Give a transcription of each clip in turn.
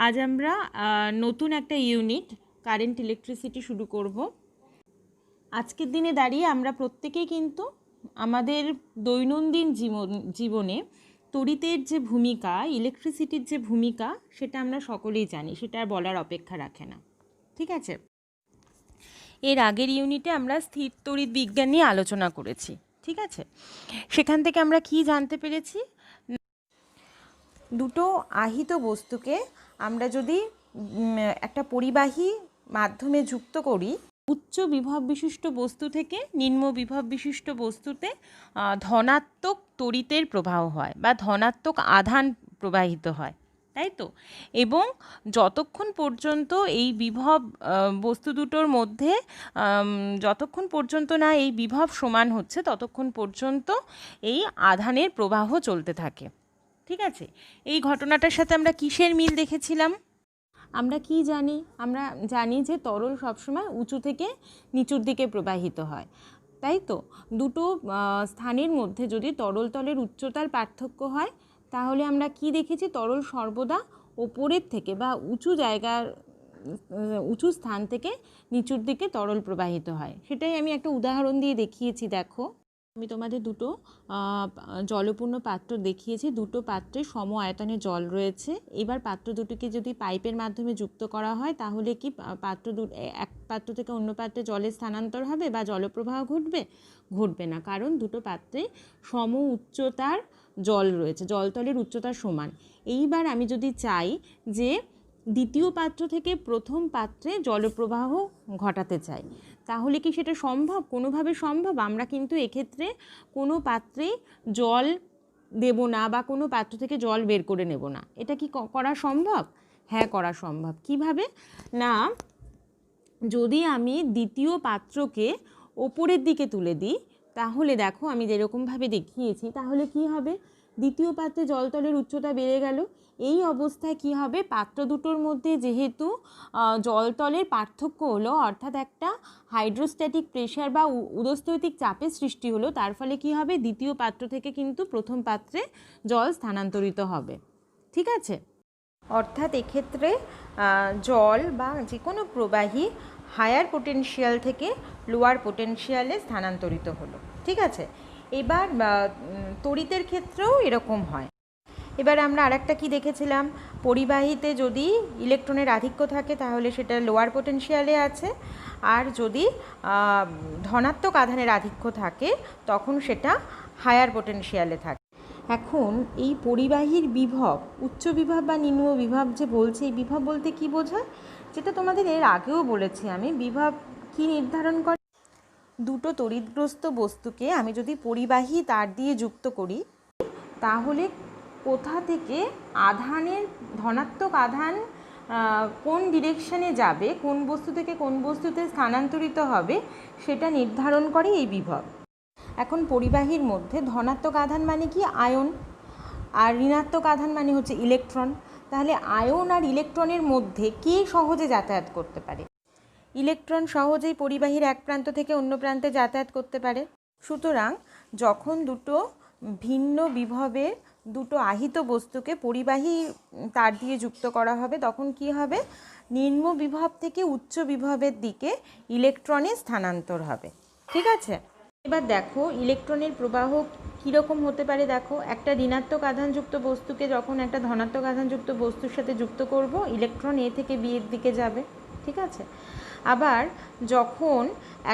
আজ আমরা নতুন একটা ইউনিট কারেন্ট ইলেকট্রিসিটি শুরু করব। আজকের দিনে দাঁড়িয়ে আমরা প্রত্যেকেই কিন্তু আমাদের দৈনন্দিন জীবনে তড়িতের যে ভূমিকা, ইলেকট্রিসিটির যে ভূমিকা, সেটা আমরা সকলেই জানি, সেটা আর বলার অপেক্ষা রাখে না। ঠিক আছে, এর আগের ইউনিটে আমরা স্থির তড়িৎ বিজ্ঞান নিয়ে আলোচনা করেছি। ঠিক আছে, সেখান থেকে আমরা কি জানতে পেরেছি? দুটো আহিত বস্তুকে আমরা যদি একটা পরিবাহী মাধ্যমে যুক্ত করি, উচ্চ বিভব বিশিষ্ট বস্তু থেকে নিম্ন বিভব বিশিষ্ট বস্তুতে ধনাত্মক তড়িতের প্রবাহ হয় বা ধনাত্মক আধান প্রবাহিত হয়, তাই তো। এবং যতক্ষণ পর্যন্ত এই বিভব বস্তু দুটোর মধ্যে যতক্ষণ পর্যন্ত না এই বিভব সমান হচ্ছে, ততক্ষণ পর্যন্ত এই আধানের প্রবাহ চলতে থাকে। ঠিক আছে, এই ঘটনাটার সাথে আমরা কিসের মিল দেখেছিলাম? আমরা কি জানি? আমরা জানি যে তরল সবসময় উঁচু থেকে নিচুর দিকে প্রবাহিত হয়, তাই তো। দুটো স্থানের মধ্যে যদি তরল তলের উচ্চতার পার্থক্য হয়, তাহলে আমরা কি দেখেছি? তরল সর্বদা ওপরের থেকে বা উঁচু স্থান থেকে নিচুর দিকে তরল প্রবাহিত হয়। সেটাই আমি একটা উদাহরণ দিয়ে দেখিয়েছি। দেখো, আমি তোমাদের দুটো জলপূর্ণ পাত্র দেখিয়েছি। দুটো পাত্রে সম আয়তনে জল রয়েছে। এবার পাত্র দুটিকে যদি পাইপের মাধ্যমে যুক্ত করা হয়, তাহলে কি এক পাত্র থেকে অন্য পাত্রে জলের স্থানান্তর হবে বা জলপ্রবাহ ঘটবে? ঘটবে না, কারণ দুটো পাত্রে সম উচ্চতার জল রয়েছে, জলতলের উচ্চতা সমান। এইবার আমি যদি চাই যে দ্বিতীয় পাত্র থেকে প্রথম পাত্রে জলপ্রবাহ ঘটাতে চাই, তাহলে কি সেটা সম্ভব? কোনোভাবে সম্ভব? আমরা কিন্তু এক্ষেত্রে কোনো পাত্রে জল দেব না বা কোনো পাত্র থেকে জল বের করে নেব না। এটা কি করা সম্ভব? হ্যাঁ, করা সম্ভব। কিভাবে না, যদি আমি দ্বিতীয় পাত্রকে ওপরের দিকে তুলে দিই, তাহলে দেখো আমি যেরকমভাবে দেখিয়েছি, তাহলে কি হবে? দ্বিতীয় পাত্রে জলতলের উচ্চতা বেড়ে গেল। এই অবস্থায় কি হবে? পাত্র দুটোর মধ্যে যেহেতু জলতলের পার্থক্য হলো, অর্থাৎ একটা হাইড্রোস্ট্যাটিক প্রেশার বা উদস্তৈতিক চাপের সৃষ্টি হলো, তার ফলে কি হবে? দ্বিতীয় পাত্র থেকে কিন্তু প্রথম পাত্রে জল স্থানান্তরিত হবে। ঠিক আছে, অর্থাৎ এক্ষেত্রে জল বা যে কোনো প্রবাহী হায়ার পোটেনশিয়াল থেকে লোয়ার পোটেনশিয়ালে স্থানান্তরিত হলো। ঠিক আছে, এবার তড়িতের ক্ষেত্রেও এরকম হয়। এবার আমরা আরেকটা কি দেখেছিলাম? পরিবাহীতে যদি ইলেকট্রনের আধিক্য থাকে, তাহলে সেটা লোয়ার পোটেনশিয়ালে আছে, আর যদি ধনাত্মক আধানের আধিক্য থাকে, তখন সেটা হায়ার পোটেনশিয়ালে থাকে। এখন এই পরিবাহীর বিভব, উচ্চ বিভব বা নিম্ন বিভব যে বলছে, এই বিভব বলতে কি বোঝায়? যেটা তোমাদের এর আগেও বলেছি আমি, বিভব কি নির্ধারণ করে? দুটো তড়িৎগ্রস্ত বস্তুকে আমি যদি পরিবাহী তার দিয়ে যুক্ত করি, তাহলে কোথা থেকে আধানের ধনাত্মক আধান কোন ডিরেকশনে যাবে, কোন বস্তু থেকে কোন বস্তুতে স্থানান্তরিত হবে, সেটা নির্ধারণ করে এই বিভব। এখন পরিবাহীর মধ্যে ধনাত্মক আধান মানে কি? আয়ন, আর ঋণাত্মক আধান মানে হচ্ছে ইলেকট্রন। তাহলে আয়ন আর ইলেকট্রনের মধ্যে কে সহজে যাতায়াত করতে পারে? ইলেকট্রন সহজেই পরিবাহীর এক প্রান্ত থেকে অন্য প্রান্তে যাতায়াত করতে পারে। সুতরাং যখন দুটো ভিন্ন বিভবের দুটো আহিত বস্তুকে পরিবাহী তার দিয়ে যুক্ত করা হবে, তখন কি হবে? নিম্ন বিভব থেকে উচ্চ বিভবের দিকে ইলেকট্রনের স্থানান্তর হবে। ঠিক আছে, এবার দেখো ইলেকট্রনের প্রবাহ কীরকম হতে পারে। দেখো, একটা ঋণাত্মক আধানযুক্ত বস্তুকে যখন একটা ধনাত্মক আধানযুক্ত বস্তুর সাথে যুক্ত করব, ইলেকট্রন এ থেকে বি এর দিকে যাবে। ঠিক আছে, আবার যখন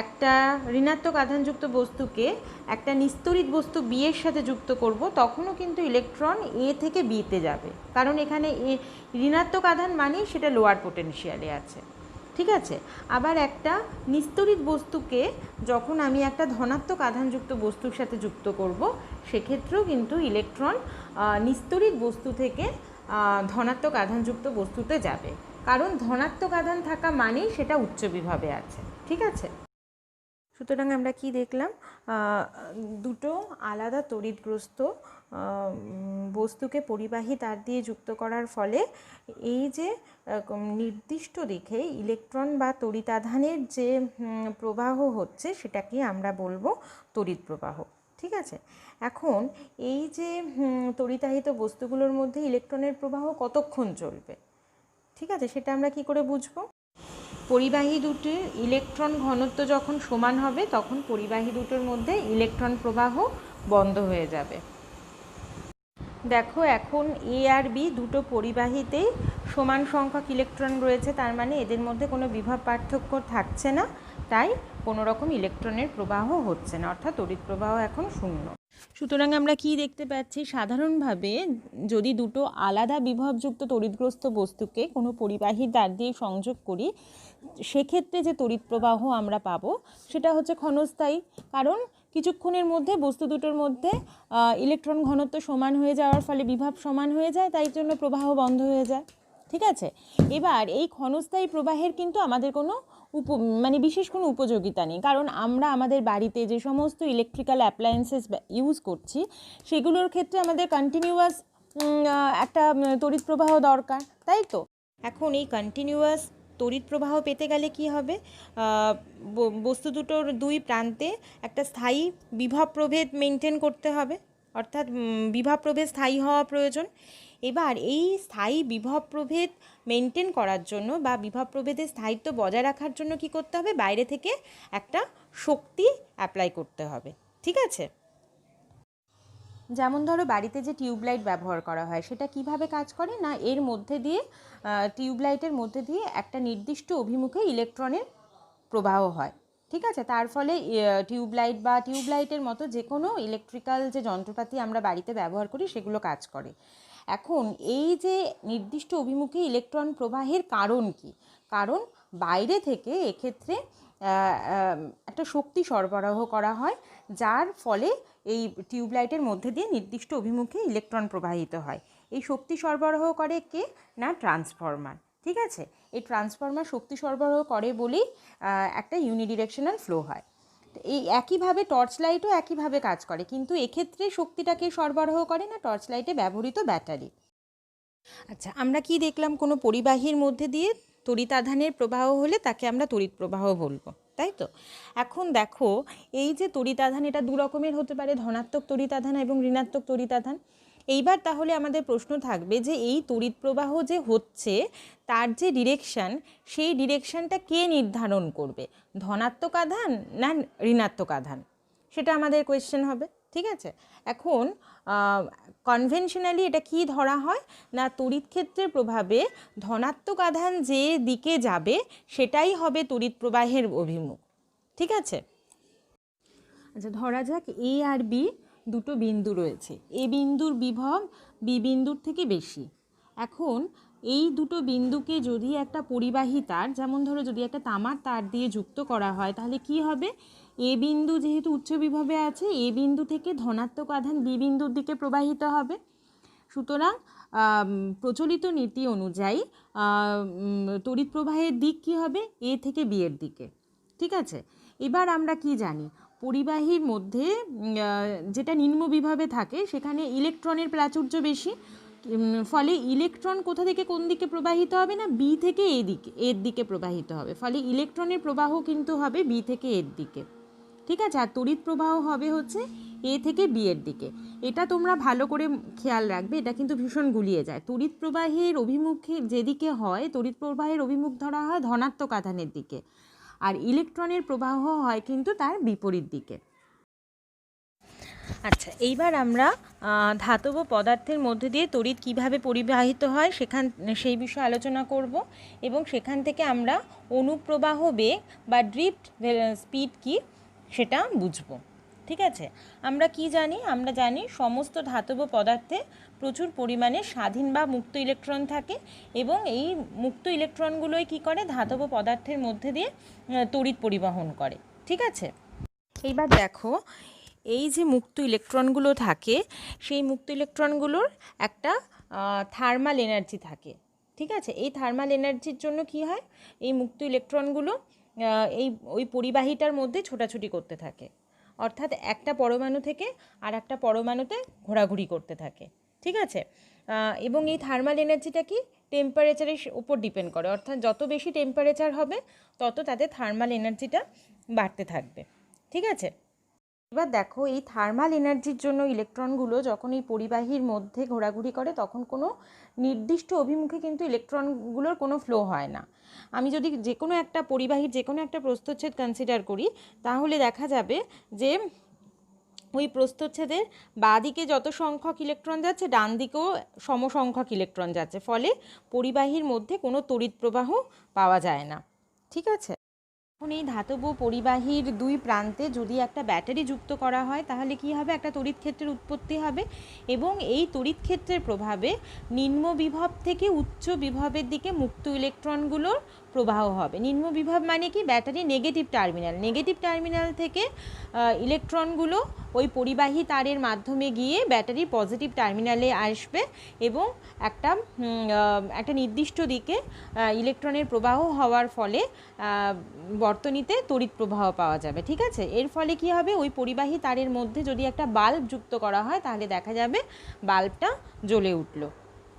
একটা ঋণাত্মক আধানযুক্ত বস্তুকে একটা নিস্তড়িত বস্তু বি এর সাথে যুক্ত করব, তখনও কিন্তু ইলেকট্রন এ থেকে বিতে যাবে, কারণ এখানে ঋণাত্মক আধান মানেই সেটা লোয়ার পোটেনশিয়ালে আছে। ঠিক আছে, আবার একটা নিস্তড়িত বস্তুকে যখন আমি একটা ধনাত্মক আধানযুক্ত বস্তুর সাথে যুক্ত করব, সেক্ষেত্রেও কিন্তু ইলেকট্রন নিস্তড়িত বস্তু থেকে ধনাত্মক আধানযুক্ত বস্তুতে যাবে, কারণ ধনাত্মক আধান থাকা মানেই সেটা উচ্চ বিভবে আছে। ঠিক আছে, সুতরাং আমরা কি দেখলাম? দুটো আলাদা তড়িৎগ্রস্ত বস্তুকে পরিবাহী তার দিয়ে যুক্ত করার ফলে এই যে নির্দিষ্ট দিকে ইলেকট্রন বা তড়িতাধানের যে প্রবাহ হচ্ছে, সেটাকে আমরা বলবো তড়িৎ প্রবাহ। ঠিক আছে, এখন এই যে তড়িতাহিত বস্তুগুলোর মধ্যে ইলেকট্রনের প্রবাহ কতক্ষণ চলবে? ঠিক আছে, সেটা আমরা কি করে বুঝবো? পরিবাহী দুটির ইলেকট্রন ঘনত্ব যখন সমান হবে তখন পরিবাহী দুটোর মধ্যে ইলেকট্রন প্রবাহ বন্ধ হয়ে যাবে। দেখো এখন এ আর বি দুটো পরিবাহীতেই সমান সংখ্যক ইলেকট্রন রয়েছে, তার মানে এদের মধ্যে কোনো বিভব পার্থক্য থাকছে না, তাই কোনো রকম ইলেকট্রনের প্রবাহ হচ্ছে না, অর্থাৎ তড়িৎ প্রবাহ এখন শূন্য। সুতরাং আমরা কি দেখতে পাচ্ছি, সাধারণভাবে যদি দুটো আলাদা বিভবযুক্ত তড়িৎগ্রস্ত বস্তুকে কোনো পরিবাহী তার দিয়ে সংযোগ করি, সেক্ষেত্রে যে তড়িৎ প্রবাহ আমরা পাবো সেটা হচ্ছে ক্ষণস্থায়ী, কারণ কিছুক্ষণের মধ্যে বস্তু দুটোর মধ্যে ইলেকট্রন ঘনত্ব সমান হয়ে যাওয়ার ফলে বিভব সমান হয়ে যায়, তাই জন্য প্রবাহ বন্ধ হয়ে যায়। ঠিক আছে, এবার এই ক্ষণস্থায়ী প্রবাহের কিন্তু আমাদের কোনো বিশেষ কোনো উপযোগিতা নেই, কারণ আমরা আমাদের বাড়িতে যে সমস্ত ইলেকট্রিক্যাল অ্যাপ্লায়েন্সেস ইউজ করছি সেগুলোর ক্ষেত্রে আমাদের কন্টিনিউয়াস একটা তড়িৎ প্রবাহ দরকার, তাই তো? এখন এই কন্টিনিউয়াস তড়িৎ প্রবাহ পেতে গেলে কি হবে, বস্তু দুটোর দুই প্রান্তে একটা স্থায়ী বিভব প্রভেদ মেনটেন করতে হবে, অর্থাৎ বিভব প্রভেদ স্থায়ী হওয়া প্রয়োজন। এবার এই স্থায়ী বিভব প্রভেদ মেনটেন করার জন্য বা বিভব প্রভেদের স্থায়িত্ব বজায় রাখার জন্য কি করতে হবে, বাইরে থেকে একটা শক্তি অ্যাপ্লাই করতে হবে। ঠিক আছে, যেমন ধরো বাড়িতে যে টিউবলাইট ব্যবহার করা হয় সেটা কিভাবে কাজ করে না, এর মধ্যে দিয়ে টিউবলাইটের মধ্যে দিয়ে একটা নির্দিষ্ট অভিমুখে ইলেকট্রনের প্রবাহ হয়। ঠিক আছে, তার ফলে টিউবলাইট বা টিউবলাইটের মতো যে কোনো ইলেকট্রিক্যাল যে যন্ত্রপাতি আমরা বাড়িতে ব্যবহার করি সেগুলো কাজ করে। এখন এই যে নির্দিষ্ট অভিমুখে ইলেকট্রন প্রবাহের কারণ কি, কারণ বাইরে থেকে এক্ষেত্রে একটা শক্তি সরবরাহ করা হয়, যার ফলে এই টিউবলাইটের মধ্যে দিয়ে নির্দিষ্ট অভিমুখে ইলেকট্রন প্রবাহিত হয়। এই শক্তি সরবরাহ করে কে না, ট্রান্সফরমার। ঠিক আছে, এই ট্রান্সফরমার শক্তি সরবরাহ করে বলেই একটা ইউনিডিরেকশনাল ফ্লো হয়। এই একইভাবে টর্চ লাইটও একইভাবে কাজ করে, কিন্তু এক্ষেত্রে শক্তিটাকে সরবরাহ করে না টর্চ লাইটে ব্যবহৃত ব্যাটারি। আচ্ছা, আমরা কি দেখলাম, কোনো পরিবাহীর মধ্যে দিয়ে তড়িতাধানের প্রবাহ হলে তাকে আমরা তড়িৎ প্রবাহ বলবো, তাই তো? এখন দেখো এই যে তড়িতাধান, এটা দু রকমের হতে পারে, ধনাত্মক তড়িতাধান এবং ঋণাত্মক তড়িতাধান। এইবার তাহলে আমাদের প্রশ্ন থাকবে যে এই তড়িৎ প্রবাহ যে হচ্ছে তার যে ডিরেকশান, সেই ডিরেকশানটা কে নির্ধারণ করবে, ধনাত্মক আধান না ঋণাত্মক আধান, সেটা আমাদের কোয়েশ্চেন হবে। ঠিক আছে, এখন কনভেনশনালি এটা কি ধরা হয় না, তড়িৎ ক্ষেত্রের প্রভাবে ধনাত্মক আধান যে দিকে যাবে সেটাই হবে তড়িৎ প্রবাহের অভিমুখ। ঠিক আছে, আচ্ছা ধরা যাক এ আর বি দুটো বিন্দু রয়েছে, এ বিন্দুর বিভব বি বিন্দুর থেকে বেশি। এখন এই দুটো বিন্দুকে যদি একটা পরিবাহী তার, যেমন ধরো যদি একটা তামার তার দিয়ে যুক্ত করা হয়, তাহলে কি হবে, এ বিন্দু যেহেতু উচ্চ বিভবে আছে, এ বিন্দু থেকে ধনাত্মক আধান বি বিন্দুর দিকে প্রবাহিত হবে। সুতরাং প্রচলিত নীতি অনুযায়ী তড়িৎ প্রবাহের দিক কী হবে, এ থেকে বি এর দিকে। ঠিক আছে, এবার আমরা কি জানি, পরিবাহীর মধ্যে যেটা নিম্ন বিভবে থাকে সেখানে ইলেকট্রনের প্রাচুর্য বেশি, ফলে ইলেকট্রন কোথা থেকে কোন দিকে প্রবাহিত হবে না, বি থেকে এর দিকে প্রবাহিত হবে, ফলে ইলেকট্রনের প্রবাহ কিন্তু হবে বি থেকে এর দিকে। ঠিক আছে, আর তড়িৎ প্রবাহ হবে হচ্ছে এ থেকে বি এর দিকে। এটা তোমরা ভালো করে খেয়াল রাখবে, এটা কিন্তু ভীষণ গুলিয়ে যায়। তড়িৎ প্রবাহের অভিমুখে যেদিকে হয়, তড়িৎ প্রবাহের অভিমুখ ধরা হয় ধনাত্মক আধানের দিকে, আর ইলেকট্রনের প্রবাহ হয় কিন্তু তার বিপরীত দিকে। আচ্ছা, এইবার আমরা ধাতব পদার্থের মধ্যে দিয়ে তড়িৎ কিভাবে পরিবাহিত হয় সেই বিষয়ে আলোচনা করব, এবং সেখান থেকে আমরা অনুপ্রবাহ বেগ বা ড্রিফট স্পিড কি সেটা বুঝব। ঠিক আছে, আমরা কি জানি, আমরা জানি সমস্ত ধাতব পদার্থে প্রচুর পরিমাণে স্বাধীন বা মুক্ত ইলেকট্রন থাকে, এবং এই মুক্ত ইলেকট্রনগুলোই কি করে, ধাতব পদার্থের মধ্যে দিয়ে তড়িৎ পরিবহন করে। ঠিক আছে, এইবার দেখো এই যে মুক্ত ইলেকট্রনগুলো থাকে, সেই মুক্ত ইলেকট্রনগুলোর একটা থার্মাল এনার্জি থাকে। ঠিক আছে, এই থার্মাল এনার্জির জন্য কি হয়, এই মুক্ত ইলেকট্রনগুলো ওই পরিবাহীটার মধ্যে ছোটাছুটি করতে থাকে, অর্থাৎ একটা পরমাণু থেকে আর একটা পরমাণুতে ঘোরাঘুরি করতে থাকে। ঠিক আছে, এবং এই থার্মাল এনার্জিটা কি টেম্পারেচারের উপর ডিপেন্ড করে, অর্থাৎ যত বেশি টেম্পারেচার হবে তত তাদের থার্মাল এনার্জিটা বাড়তে থাকবে। ঠিক আছে, এবার দেখো এই থার্মাল এনার্জির জন্য ইলেকট্রনগুলো যখন এই পরিবাহীর মধ্যে ঘোরাঘুরি করে তখন কোনো নির্দিষ্ট অভিমুখে কিন্তু ইলেকট্রনগুলোর কোনো ফ্লো হয় না। আমি যদি যে কোনো একটা পরিবাহীর যে কোনো একটা প্রস্থচ্ছেদ কনসিডার করি তাহলে দেখা যাবে যে ওই প্রস্থচ্ছেদের বাঁ দিকে যত সংখ্যক ইলেকট্রন যাচ্ছে ডান দিকেও সমসংখ্যক ইলেকট্রন যাচ্ছে, ফলে পরিবাহীর মধ্যে কোনো তড়িৎ প্রবাহ পাওয়া যায় না। ঠিক আছে, এখন এই ধাতব পরিবাহীর দুই প্রান্তে যদি একটা ব্যাটারি যুক্ত করা হয় তাহলে কি হবে, একটা তড়িৎ ক্ষেত্রের উৎপত্তি হবে এবং এই তড়িৎ ক্ষেত্রের প্রভাবে নিম্ন বিভব থেকে উচ্চ বিভবের দিকে মুক্ত ইলেকট্রনগুলোর প্রবাহ হবে। নিম্ন বিভব মানে কি, ব্যাটারি নেগেটিভ টার্মিনাল থেকে ইলেকট্রনগুলো ওই পরিবাহী তারের মাধ্যমে গিয়ে ব্যাটারির পজিটিভ টার্মিনালে আসবে এবং একটা নির্দিষ্ট দিকে ইলেকট্রনের প্রবাহ হওয়ার ফলে বর্তনীতে তড়িৎ প্রবাহ পাওয়া যাবে। ঠিক আছে, এর ফলে কি হবে, ওই পরিবাহী তারের মধ্যে যদি একটা বাল্ব যুক্ত করা হয় তাহলে দেখা যাবে বাল্বটা জ্বলে উঠল।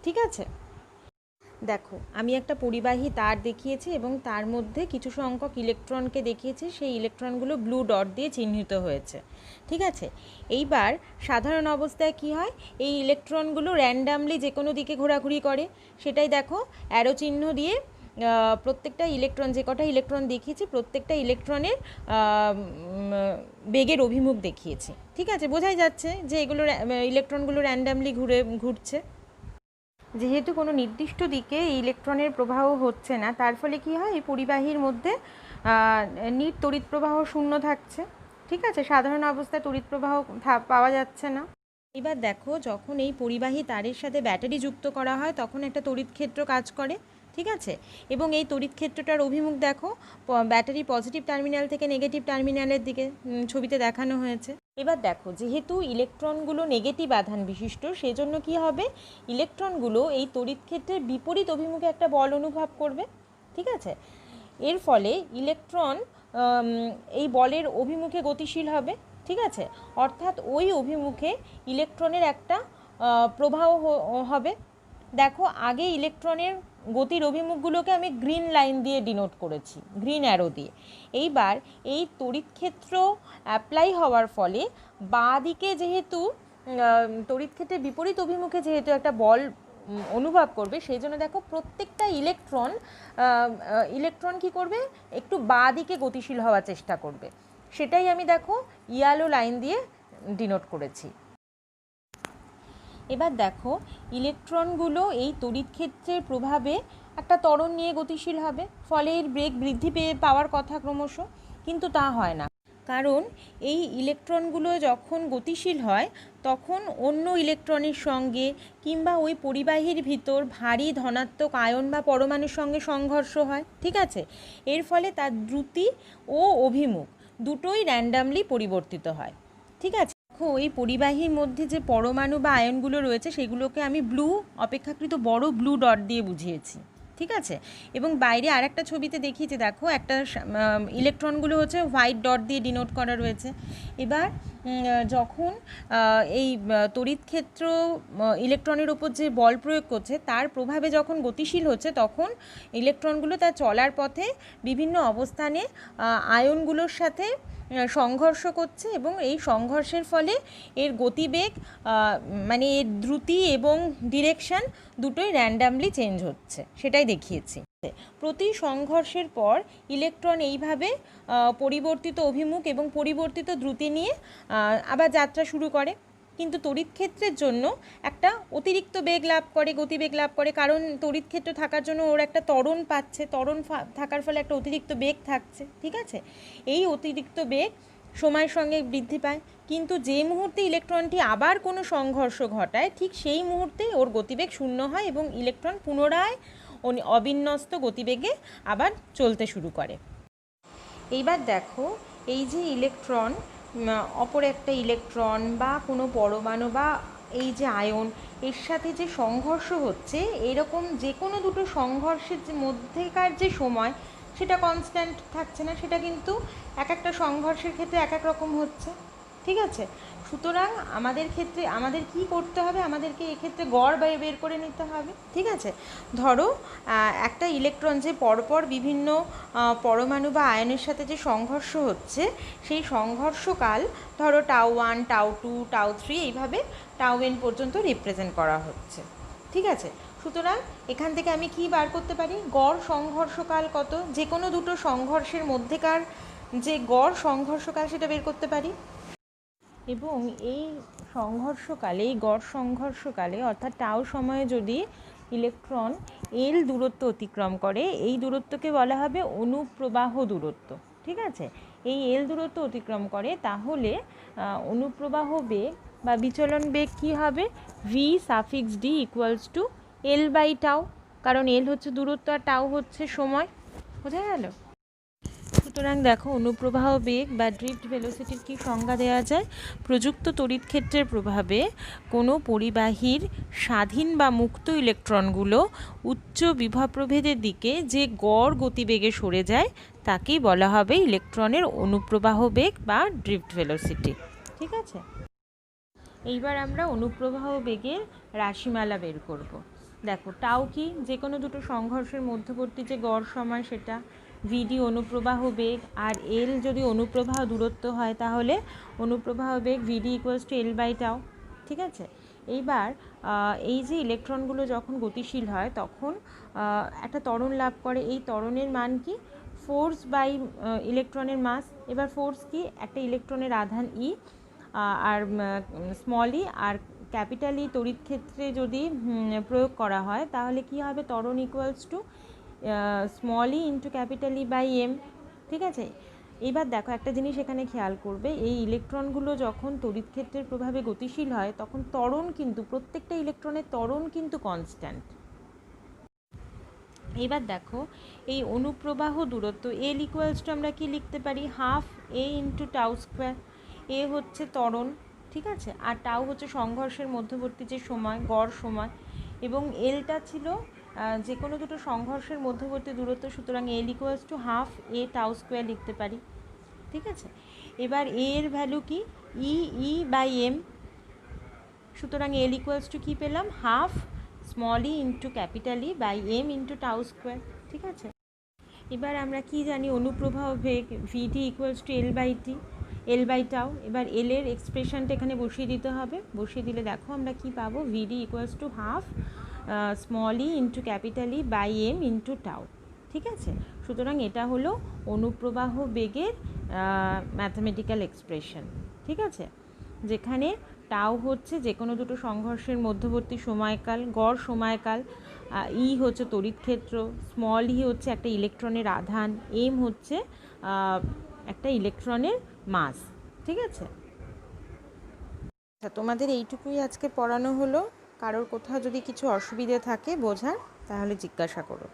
ঠিক আছে, দেখো আমি একটা পরিবাহী তার দেখিয়েছি এবং তার মধ্যে কিছু সংখ্যক ইলেকট্রনকে দেখিয়েছি, সেই ইলেকট্রনগুলো ব্লু ডট দিয়ে চিহ্নিত হয়েছে। ঠিক আছে, এইবার সাধারণ অবস্থায় কি হয়, এই ইলেকট্রনগুলো র্যান্ডামলি যে কোনো দিকে ঘোরাঘুরি করে, সেটাই দেখো অ্যারো চিহ্ন দিয়ে প্রত্যেকটা ইলেকট্রন, যে কটা ইলেকট্রন দেখিয়েছি প্রত্যেকটা ইলেকট্রনের বেগের অভিমুখ দেখিয়েছি। ঠিক আছে, বোঝাই যাচ্ছে যে এগুলো ইলেকট্রনগুলো র্যান্ডামলি ঘুরছে। যেহেতু কোনো নির্দিষ্ট দিকে ইলেকট্রনের প্রবাহ হচ্ছে না, তার ফলে কি হয়, এই পরিবাহীর মধ্যে নিট তড়িৎ প্রবাহ শূন্য থাকছে। ঠিক আছে, সাধারণ অবস্থায় তড়িৎ প্রবাহ পাওয়া যাচ্ছে না। এবার দেখো যখন এই পরিবাহী তারের সাথে ব্যাটারি যুক্ত করা হয় তখন একটা তড়িৎ ক্ষেত্র কাজ করে। ঠিক আছে, এবং এই তড়িৎ ক্ষেত্রটার অভিমুখ দেখো ব্যাটারি পজিটিভ টার্মিনাল থেকে নেগেটিভ টার্মিনালের দিকে ছবিতে দেখানো হয়েছে। এবার দেখো যেহেতু ইলেকট্রনগুলো নেগেটিভ আধান বিশিষ্ট, সেজন্য কি হবে, ইলেকট্রনগুলো এই তড়িৎ ক্ষেত্রের বিপরীত অভিমুখে একটা বল অনুভব করবে। ঠিক আছে, এর ফলে ইলেকট্রন এই বলের অভিমুখে গতিশীল হবে। ঠিক আছে, অর্থাৎ ওই অভিমুখে ইলেকট্রনের একটা প্রবাহ হবে। দেখো আগে ইলেকট্রনের গতির অভিমুখগুলোকে আমি গ্রিন লাইন দিয়ে ডিনোট করেছি, গ্রিন অ্যারো দিয়ে। এইবার এই তড়িৎ ক্ষেত্র অ্যাপ্লাই হওয়ার ফলে বাঁ দিকে যেহেতু তড়িৎ ক্ষেত্রের বিপরীত অভিমুখে যেহেতু একটা বল অনুভব করবে, সেই জন্য দেখো প্রত্যেকটা ইলেকট্রন কি করবে, একটু বাঁ দিকে গতিশীল হওয়ার চেষ্টা করবে। সেটাই আমি দেখো ইয়েলো লাইন দিয়ে ডিনোট করেছি। এবার দেখো ইলেকট্রনগুলো এই তড়িৎ ক্ষেত্রের প্রভাবে একটা ত্বরণ নিয়ে গতিশীল হবে, ফলে এর বেগ বৃদ্ধি পাওয়ার কথা ক্রমশ, কিন্তু তা হয় না। কারণ এই ইলেকট্রনগুলো যখন গতিশীল হয় তখন অন্য ইলেকট্রনের সঙ্গে কিংবা ওই পরিবাহীর ভিতর ভারী ধনাত্মক আয়ন বা পরমাণুর সঙ্গে সংঘর্ষ হয়। ঠিক আছে, এর ফলে তার দ্রুতি ও অভিমুখ দুটোই র্যান্ডামলি পরিবর্তিত হয়। ঠিক আছে, দেখো এই পরিবাহীর মধ্যে যে পরমাণু বা আয়নগুলো রয়েছে সেগুলোকে আমি ব্লু, অপেক্ষাকৃত বড় ব্লু ডট দিয়ে বুঝিয়েছি। ঠিক আছে, এবং বাইরে আরেকটা ছবিতে দেখিয়েছি, দেখো একটা ইলেকট্রনগুলো হচ্ছে হোয়াইট ডট দিয়ে ডিনোট করা রয়েছে। এবার যখন এই তড়িৎ ক্ষেত্র ইলেকট্রনের ওপর যে বল প্রয়োগ করছে তার প্রভাবে যখন গতিশীল হচ্ছে, তখন ইলেকট্রনগুলো তার চলার পথে বিভিন্ন অবস্থানে আয়নগুলোর সাথে সংঘর্ষ করছে এবং এই সংঘর্ষের ফলে এর গতিবেগ মানে এর দ্রুতি এবং ডিরেকশন দুটোই র্যান্ডামলি চেঞ্জ হচ্ছে, সেটাই দেখিয়েছি। প্রতি সংঘর্ষের পর ইলেকট্রন এইভাবে পরিবর্তিত অভিমুখ এবং পরিবর্তিত দ্রুতি নিয়ে আবার যাত্রা শুরু করে। কিন্তু তড়িৎ ক্ষেত্রের জন্য একটা অতিরিক্ত বেগ লাভ করে, গতিবেগ লাভ করে, কারণ তড়িৎ ক্ষেত্র থাকার জন্য ওর একটা ত্বরণ পাচ্ছে, ত্বরণ থাকার ফলে একটা অতিরিক্ত বেগ থাকছে। ঠিক আছে, এই অতিরিক্ত বেগ সময়ের সঙ্গে বৃদ্ধি পায়, কিন্তু যে মুহূর্তে ইলেকট্রনটি আবার কোনো সংঘর্ষ ঘটায় ঠিক সেই মুহূর্তে ওর গতিবেগ শূন্য হয় এবং ইলেকট্রন পুনরায় অবিন্যস্ত গতিবেগে আবার চলতে শুরু করে। এইবার দেখো এই যে ইলেকট্রন অপর একটা ইলেকট্রন বা কোনো পরমাণু বা এই যে আয়ন, এর সাথে যে সংঘর্ষ হচ্ছে, এরকম যে কোনো দুটো সংঘর্ষের যে মধ্যেকার যে সময় সেটা কনস্ট্যান্ট থাকছে না, সেটা কিন্তু এক একটা সংঘর্ষের ক্ষেত্রে এক এক রকম হচ্ছে। ঠিক আছে, সুতরাং আমাদের কি করতে হবে, আমাদেরকে এক্ষেত্রে গড় বের করে নিতে হবে। ঠিক আছে, ধরো একটা ইলেকট্রন যে পরপর বিভিন্ন পরমাণু বা আয়নের সাথে যে সংঘর্ষ হচ্ছে, সেই সংঘর্ষকাল ধরো τ1, τ2, τ3 এইভাবে τn পর্যন্ত রিপ্রেজেন্ট করা হচ্ছে। ঠিক আছে, সুতরাং এখান থেকে আমি কি বার করতে পারি, গড় সংঘর্ষকাল কত, যে কোনো দুটো সংঘর্ষের মধ্যেকার যে গড় সংঘর্ষকাল সেটা বের করতে পারি। এবং এই গড় সংঘর্ষকালে অর্থাৎ টাউ সময়ে যদি ইলেকট্রন এল দূরত্ব অতিক্রম করে, এই দূরত্বকে বলা হবে অনুপ্রবাহ দূরত্ব। ঠিক আছে, এই এল দূরত্ব অতিক্রম করে, তাহলে অনুপ্রবাহ বেগ বা বিচলন বেগ কী হবে, V suffix d equals to L by tau, কারণ এল হচ্ছে দূরত্ব আর টাউ হচ্ছে সময়। বোঝা গেল? সুতরাং দেখো, অনুপ্রবাহ বেগ বা ড্রিফট ভেলোসিটির কি সংজ্ঞা দেওয়া যায়, প্রযুক্ত তড়িৎ ক্ষেত্রের প্রভাবে কোনো পরিবাহীর স্বাধীন বা মুক্ত ইলেকট্রনগুলো উচ্চ বিভব প্রভেদের দিকে যে গড় গতিবেগে সরে যায় তাকেই বলা হবে ইলেকট্রনের অনুপ্রবাহ বেগ বা ড্রিফট ভেলোসিটি। ঠিক আছে, এইবার আমরা অনুপ্রবাহ বেগের রাশিমালা বের করব। দেখো, টাউ কি, যে কোনো দুটো সংঘর্ষের মধ্যবর্তী যে গড় সময় সেটা, ভিডি অনুপ্রবাহ বেগ, আর এল যদি অনুপ্রবাহ দূরত্ব হয় তাহলে অনুপ্রবাহ বেগ VD equals to L by tau. ঠিক আছে, এইবার এই যে ইলেকট্রনগুলো যখন গতিশীল হয় তখন একটা ত্বরণ লাভ করে, এই ত্বরণের মান কি, ফোর্স বাই ইলেকট্রনের মাস। এবার ফোর্স কি, একটা ইলেকট্রনের আধান ই আর স্মল ই আর ক্যাপিটাল ই তড়িৎ ক্ষেত্রে যদি প্রয়োগ করা হয় তাহলে কি হবে, ত্বরণ equals to small E into capital E by M. ঠিক আছে, এবার দেখো একটা জিনিস এখানে খেয়াল করবে, এই ইলেকট্রনগুলো যখন তড়িৎ ক্ষেত্রের প্রভাবে গতিশীল হয় তখন ত্বরণ কিন্তু, প্রত্যেকটা ইলেকট্রনের ত্বরণ কিন্তু কনস্ট্যান্ট। এবার দেখো, এই অনুপ্রবাহ দূরত্ব এল ইকুয়ালস টু আমরা কি লিখতে পারি, হাফ এ ইন্টু টাউ স্কোয়ার। এ হচ্ছে ত্বরণ, ঠিক আছে, আর টাউ হচ্ছে সংঘর্ষের মধ্যবর্তী যে সময়, গড় সময়, এবং এলটা ছিল যে কোনো দুটো সংঘর্ষের মধ্যবর্তী দূরত্ব, সুতরাং L equals to half a tau square লিখতে পারি। ঠিক আছে, এবার এ এর ভ্যালু কি, ই বাই এম, সুতরাং এল ইকুয়ালস টু কী পেলাম, half small E into capital E by M into tau square. ঠিক আছে, এবার আমরা কি জানি, অনুপ্রবাহ বেগ VD equals to L by tau. এবার এল এর এক্সপ্রেশনটা এখানে বসিয়ে দিতে হবে, বসিয়ে দিলে দেখো আমরা কি পাবো, VD equals to half small E into capital E by M into tau. ঠিক আছে, সুতরাং এটা হলো অনুপ্রবাহ বেগের ম্যাথামেটিক্যাল এক্সপ্রেশন। ঠিক আছে, যেখানে টাউ হচ্ছে যে কোনো দুটো সংঘর্ষের মধ্যবর্তী সময়কাল, গড় সময়কাল, ই হচ্ছে তড়িৎ ক্ষেত্র, স্মল ই হচ্ছে একটা ইলেকট্রনের আধান, এম হচ্ছে একটা ইলেকট্রনের মাস। ঠিক আছে, তোমাদের এইটুকুই আজকে পড়ানো হলো। কারোর কোথাও যদি কিছু অসুবিধে থাকে বোঝার, তাহলে জিজ্ঞাসা করো।